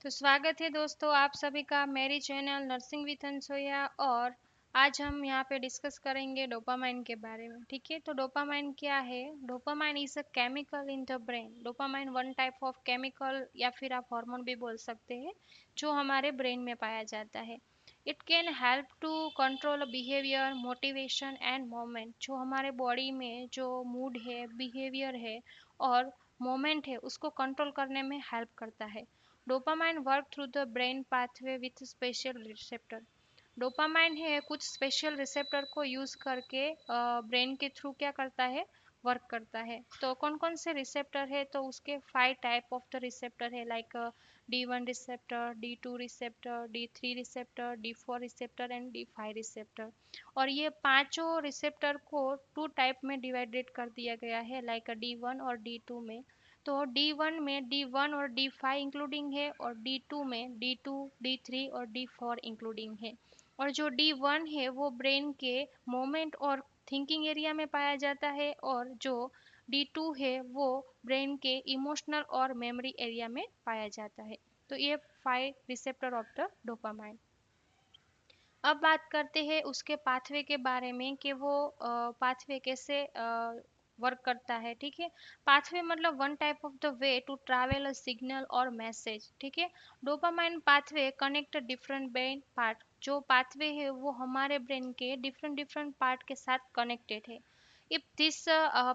तो स्वागत है दोस्तों आप सभी का मेरी चैनल नर्सिंग विथ अनसोया। और आज हम यहाँ पे डिस्कस करेंगे डोपामाइन के बारे में। ठीक है, तो डोपामाइन क्या है? Dopamine is a chemical in the brain. Dopamine one type of chemical या फिर आप हार्मोन भी बोल सकते हैं, जो हमारे ब्रेन में पाया जाता है। It can help to control behaviour, motivation and moment. जो हमारे बॉडी में जो मूड है, बिहेवियर है और मोमेंट है, उसको कंट्रोल करने में हेल्प करता है। Dopamine work through the brain pathway with special receptor. Dopamine है कुछ स्पेशल रिसेप्टर को यूज करके ब्रेन के थ्रू क्या करता है, वर्क करता है। तो कौन कौन से रिसेप्टर है? तो उसके 5 टाइप ऑफ द रिसेप्टर है, like D1 receptor, D2 receptor, D3 receptor, D4 receptor and D5 receptor. और ये पांचों रिसेप्टर को 2 टाइप में डिवाइडेड कर दिया गया है, लाइक D1 और D2 में। तो D1 में D1 और D5 इंक्लूडिंग है, और D2 में D2, D3 और D4 इंक्लूडिंग है। और जो D1 है वो ब्रेन के मोमेंट और थिंकिंग एरिया में पाया जाता है, और जो D2 है वो ब्रेन के इमोशनल और मेमोरी एरिया में पाया जाता है। तो ये 5 रिसेप्टर ऑफ द डोपामाइन। अब बात करते हैं उसके पाथवे के बारे में कि वो पाथवे कैसे वर्क करता है। ठीक है, पाथवे मतलब one type of the way to travel a signal और मैसेज। ठीक है, dopamine pathway connect different brain part. जो पाथवे है वो हमारे ब्रेन के डिफरेंट डिफरेंट पार्ट के साथ कनेक्टेड है। If this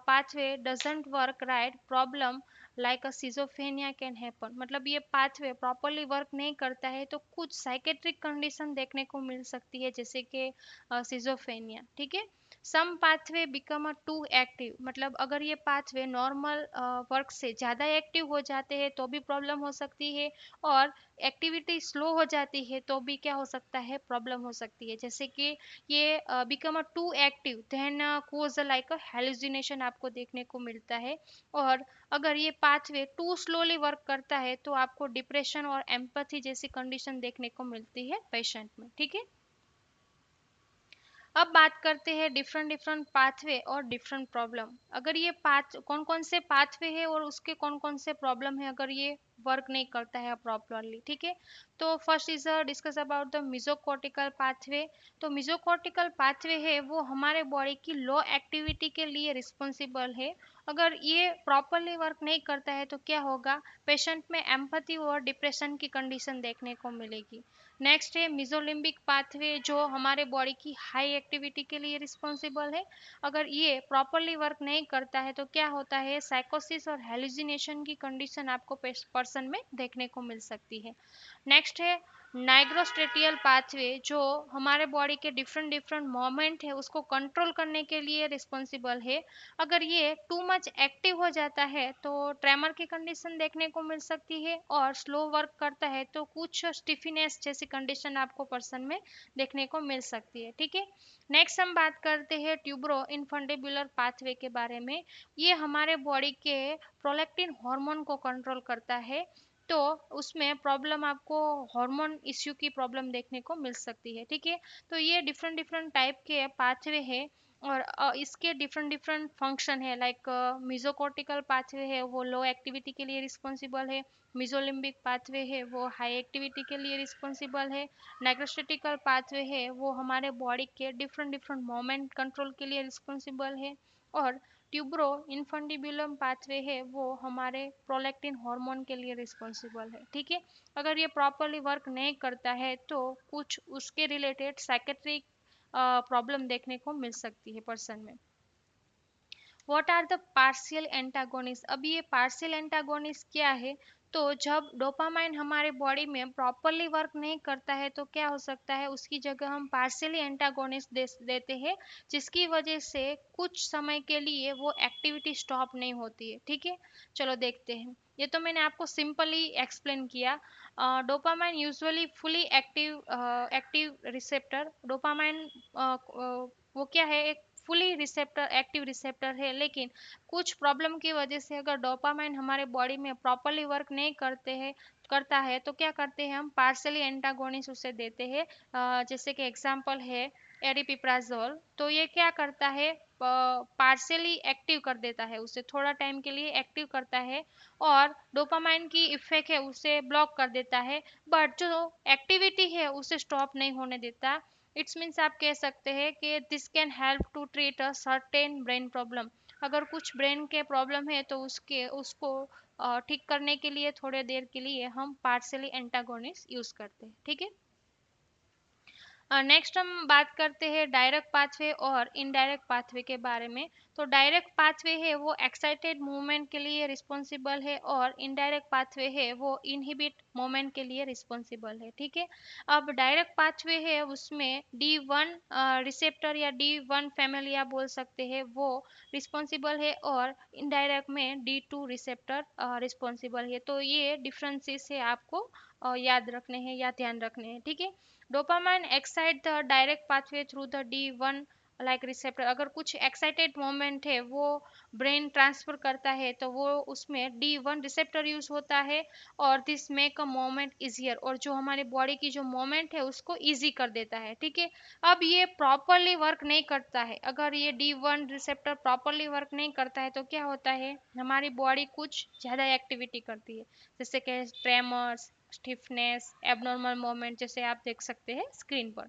pathway doesn't work right, problem like a schizophrenia can happen। मतलब ये पाथवे प्रॉपरली वर्क नहीं करता है तो कुछ साइकेट्रिक कंडीशन देखने को मिल सकती है, जैसे कि सिजोफेनिया। ठीक है, some pathway become a too active. मतलब अगर ये पाथवे नॉर्मल वर्क से ज़्यादा एक्टिव हो जाते हैं तो भी प्रॉब्लम हो सकती है, और एक्टिविटी स्लो हो जाती है तो भी क्या हो सकता है, प्रॉब्लम हो सकती है। जैसे कि ये become a too active then cause like a hallucination आपको देखने को मिलता है। और अगर ये पाथवे टू स्लोली वर्क करता है तो आपको डिप्रेशन और एम्पैथी जैसी कंडीशन देखने को मिलती है पेशेंट में। ठीक है, अब बात करते हैं डिफरेंट डिफरेंट पाथवे और डिफरेंट प्रॉब्लम। अगर ये पाथ कौन कौन से पाथवे है और उसके कौन कौन से प्रॉब्लम है अगर ये वर्क नहीं करता है प्रॉपरली। ठीक है, तो first is discuss about the mesocortical pathway. तो मिजोकॉर्टिकल पाथवे है वो हमारे बॉडी की लो एक्टिविटी के लिए रिस्पॉन्सिबल है। अगर ये प्रॉपरली वर्क नहीं करता है तो क्या होगा, पेशेंट में एम्पैथी और डिप्रेशन की कंडीशन देखने को मिलेगी। नेक्स्ट है मिजोलिम्बिक पाथवे, जो हमारे बॉडी की हाई एक्टिविटी के लिए रिस्पॉन्सिबल है। अगर ये प्रॉपरली वर्क नहीं करता है तो क्या होता है, साइकोसिस और हेलुसिनेशन की कंडीशन आपको पर्सन में देखने को मिल सकती है। नेक्स्ट है नाइग्रोस्ट्रेटियल पाथवे, जो हमारे बॉडी के डिफरेंट डिफरेंट मोमेंट है उसको कंट्रोल करने के लिए रिस्पॉन्सिबल है। अगर ये टू मच एक्टिव हो जाता है तो ट्रेमर की कंडीशन देखने को मिल सकती है, और स्लो वर्क करता है तो कुछ स्टिफिनेस जैसी कंडीशन आपको पर्सन में देखने को मिल सकती है। ठीक है, नेक्स्ट हम बात करते हैं ट्यूबरो इनफंडिबुलर पाथवे के बारे में। ये हमारे बॉडी के प्रोलैक्टिन हार्मोन को कंट्रोल करता है। तो उसमें प्रॉब्लम आपको हार्मोन इश्यू की प्रॉब्लम देखने को मिल सकती है। ठीक है, तो ये डिफरेंट डिफरेंट टाइप के पाथवे है, और इसके डिफरेंट डिफरेंट फंक्शन है, लाइक मिजोकॉर्टिकल पाथवे है वो लो एक्टिविटी के लिए रिस्पॉन्सिबल है। मिजोलिम्बिक पाथवे है वो हाई एक्टिविटी के लिए रिस्पॉन्सिबल है। नाइग्रोस्टेटिकल पाथवे है वो हमारे बॉडी के डिफरेंट डिफरेंट मोमेंट कंट्रोल के लिए रिस्पॉन्सिबल है। और ट्यूब्रो इन्फंडिबुलम पाथवे है वो हमारे प्रोलैक्टिन हार्मोन के लिए रिस्पॉन्सिबल है। ठीक है, अगर ये प्रॉपरली वर्क नहीं करता है तो कुछ उसके रिलेटेड साइकेट्रिक प्रॉब्लम देखने को मिल सकती है पर्सन में। What are the partial antagonist? अब ये पार्शियल एंटागोनिस्ट क्या है? तो जब डोपामाइन हमारे बॉडी में प्रॉपरली वर्क नहीं करता है तो क्या हो सकता है, उसकी जगह हम पार्शियली एंटागोनिस्ट देते हैं, जिसकी वजह से कुछ समय के लिए वो एक्टिविटी स्टॉप नहीं होती है। ठीक है, चलो देखते हैं। ये तो मैंने आपको सिंपली एक्सप्लेन किया। Dopamine usually fully active receptor. Dopamine वो क्या है, एक फुली रिसेप्टर एक्टिव रिसेप्टर है, लेकिन कुछ प्रॉब्लम की वजह से अगर डोपामाइन हमारे बॉडी में प्रॉपरली वर्क नहीं करता है तो क्या करते हैं, हम पार्सली एंटागोनिस्ट उसे देते हैं। जैसे कि एग्जांपल है एरिपिप्राजोल, तो ये क्या करता है, पार्शियली एक्टिव कर देता है, उसे थोड़ा टाइम के लिए एक्टिव करता है और डोपामाइन की इफेक्ट है उसे ब्लॉक कर देता है, बट जो एक्टिविटी है उसे स्टॉप नहीं होने देता। इट्स मीन्स आप कह सकते हैं कि this can help to treat a certain brain problem. अगर कुछ ब्रेन के प्रॉब्लम है तो उसके उसको ठीक करने के लिए थोड़े देर के लिए हम पार्शियली एंटागोनिस्ट यूज करते हैं, ठीक है। नेक्स्ट हम बात करते हैं डायरेक्ट पाथवे और इनडायरेक्ट पाथवे के बारे में। तो डायरेक्ट पाथवे है वो एक्साइटेड मूवमेंट के लिए रिस्पॉन्सिबल है और इनडायरेक्ट पाथवे है वो इनहिबिट मूवमेंट के लिए रिस्पॉन्सिबल है, ठीक है। अब डायरेक्ट पाथवे है उसमें D1 रिसेप्टर या D1 फैमिली आप बोल सकते हैं वो रिस्पॉन्सिबल है और इनडायरेक्ट में D2 रिसेप्टर रिस्पॉन्सिबल है। तो ये डिफरेंसेस है आपको याद रखने हैं या ध्यान रखने हैं, ठीक है। Dopamine excite the direct pathway through the D1 like receptor. अगर कुछ एक्साइटेड मोमेंट है वो ब्रेन ट्रांसफर करता है तो वो उसमें D1 रिसेप्टर यूज होता है और this make a moment easier, और जो हमारे बॉडी की जो मोमेंट है उसको इजी कर देता है, ठीक है। अब ये प्रॉपरली वर्क नहीं करता है, अगर ये D1 रिसेप्टर प्रॉपरली वर्क नहीं करता है तो क्या होता है, हमारी बॉडी कुछ ज़्यादा एक्टिविटी करती है, जैसे कि ट्रेमर्स, स्टिफनेस, एबनॉर्मल मूवमेंट, जैसे आप देख सकते हैं स्क्रीन पर।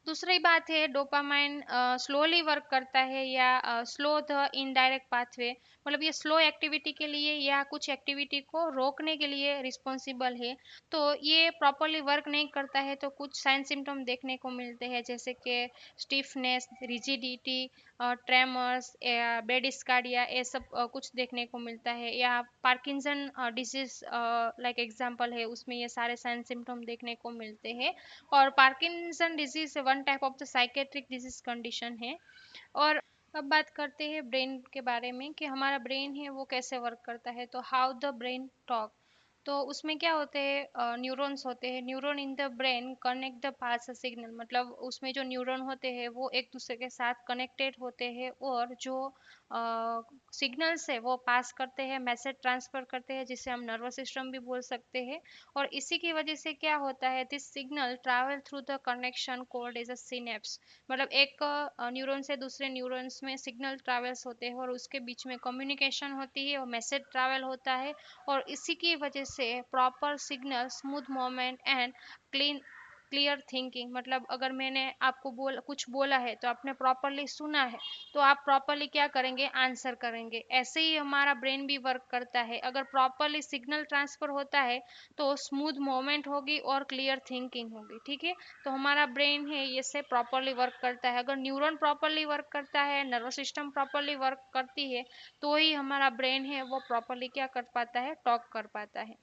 दूसरी बात है डोपामाइन स्लोली वर्क करता है या स्लो द इनडायरेक्ट पाथवे, मतलब ये स्लो एक्टिविटी के लिए या कुछ एक्टिविटी को रोकने के लिए रिस्पॉन्सिबल है। तो ये प्रॉपरली वर्क नहीं करता है तो कुछ साइन सिम्टम देखने को मिलते हैं, जैसे कि स्टिफनेस, रिजिडिटी, ट्रेमर्स, ब्रेडिस्कार्डिया, ये सब कुछ देखने को मिलता है, या पार्किंसन डिजीज लाइक एग्जांपल है उसमें ये सारे साइन सिम्टम देखने को मिलते हैं। और Parkinson disease one type of the psychiatric disease condition है। और अब बात करते हैं ब्रेन के बारे में कि हमारा ब्रेन है वो कैसे वर्क करता है। तो हाउ द ब्रेन टॉक, तो उसमें क्या होते हैं, न्यूरॉन्स होते हैं, neuron in the brain connect the pass signal, मतलब उसमें जो न्यूरॉन होते हैं वो एक दूसरे के साथ कनेक्टेड होते हैं और जो सिग्नल्स है वो पास करते हैं, मैसेज ट्रांसफर करते हैं, जिसे हम नर्वस सिस्टम भी बोल सकते हैं। और इसी की वजह से क्या होता है, this signal travel through the connection called as a synapse, मतलब एक न्यूरॉन से दूसरे न्यूरॉन्स में सिग्नल ट्रैवल्स होते हैं और उसके बीच में कम्युनिकेशन होती है और मैसेज ट्रैवल होता है। और इसी की वजह से proper signal, smooth movement and clean clear thinking, मतलब अगर मैंने आपको कुछ बोला है तो आपने प्रॉपरली सुना है तो आप प्रॉपरली क्या करेंगे, आंसर करेंगे। ऐसे ही हमारा ब्रेन भी वर्क करता है, अगर प्रॉपरली सिग्नल ट्रांसफर होता है तो स्मूथ मूवमेंट होगी और क्लियर थिंकिंग होगी, ठीक है। तो हमारा ब्रेन है ये से प्रॉपरली वर्क करता है, अगर न्यूरॉन प्रॉपरली वर्क करता है, नर्वस सिस्टम प्रॉपरली वर्क करती है तो ही हमारा ब्रेन है वो प्रॉपरली क्या कर पाता है, टॉक कर पाता है।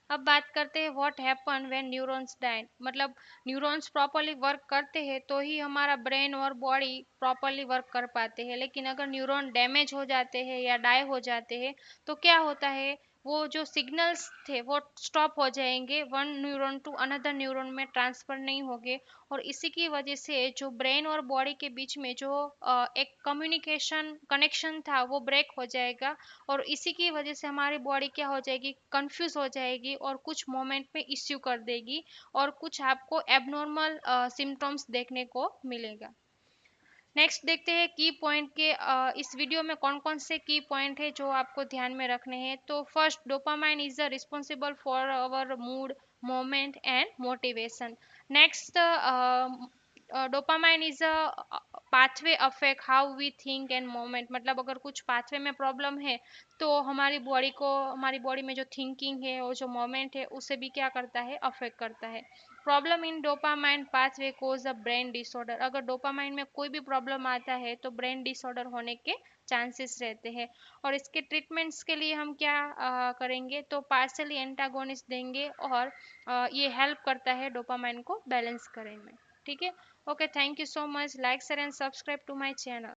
अब बात करते हैं what happen when neurons die, मतलब न्यूरॉन्स प्रॉपरली वर्क करते हैं तो ही हमारा ब्रेन और बॉडी प्रॉपरली वर्क कर पाते हैं, लेकिन अगर न्यूरॉन डैमेज हो जाते हैं या डाई हो जाते हैं तो क्या होता है, वो जो सिग्नल्स थे वो स्टॉप हो जाएंगे, one neuron to another neuron में ट्रांसफर नहीं होंगे। और इसी की वजह से जो ब्रेन और बॉडी के बीच में जो एक कम्युनिकेशन कनेक्शन था वो ब्रेक हो जाएगा। और इसी की वजह से हमारी बॉडी क्या हो जाएगी, कंफ्यूज हो जाएगी और कुछ मोमेंट में इश्यू कर देगी और कुछ आपको एबनॉर्मल सिम्टम्स देखने को मिलेगा। नेक्स्ट देखते हैं की पॉइंट के, इस वीडियो में कौन कौन से की पॉइंट है जो आपको ध्यान में रखने हैं। तो first, dopamine is the responsible for our mood, moment and motivation. Next, dopamine is a pathway affect how we think and moment, मतलब अगर कुछ पाथवे में प्रॉब्लम है तो हमारी बॉडी में जो थिंकिंग है और जो मोमेंट है उसे भी क्या करता है, अफेक्ट करता है। Problem in dopamine pathway cause a brain disorder, अगर डोपामाइन में कोई भी प्रॉब्लम आता है तो ब्रेन डिसऑर्डर होने के चांसेस रहते हैं। और इसके ट्रीटमेंट्स के लिए हम क्या करेंगे, तो पार्शियली एंटागोनिस्ट देंगे और ये हेल्प करता है डोपामाइन को बैलेंस करने में, ठीक है। Okay, thank you so much, like share and subscribe to my channel.